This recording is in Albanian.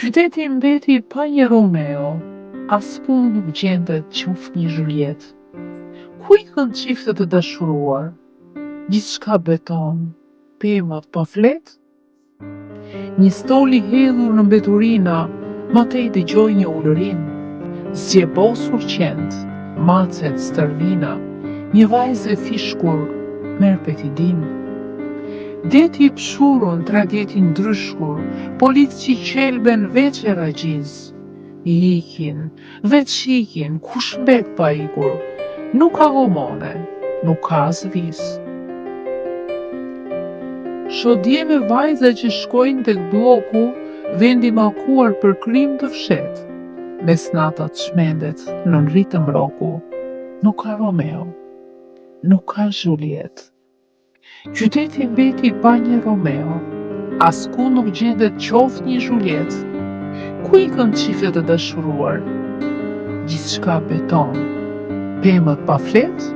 Qyteti mbeti pa një Romeo, as pun nuk gjendet qoftë një Juliet. Ku ikën çiftet e dashuruar? Gjithçka beton, pemët pa flet? Një stol i hedhur në mbeturina, matej dëgjoj një ulërim. Zgjebosur qend, macet stërvina, një vajzë e fishkur merr petidin. Deti i pshurën, trageti ndryshkur, polici qelben veç e ragjiz. Ikin, kush mbet pa ikur? Nuk ka gomone, nuk ka as vis. Shoh dje me vajza që shkojnë tek bloku, vendi mallkuar për krim të fshet. Mesnata çmendet, nën ritëm roku. Nuk ka Romeo, nuk ka Juliet. Qyteti mbeti pa një Romeo, asku nuk gjendet qoftë një Juliet. Ku ikën çiftet e dashuruar? Gjithçka beton, pemët pa flet?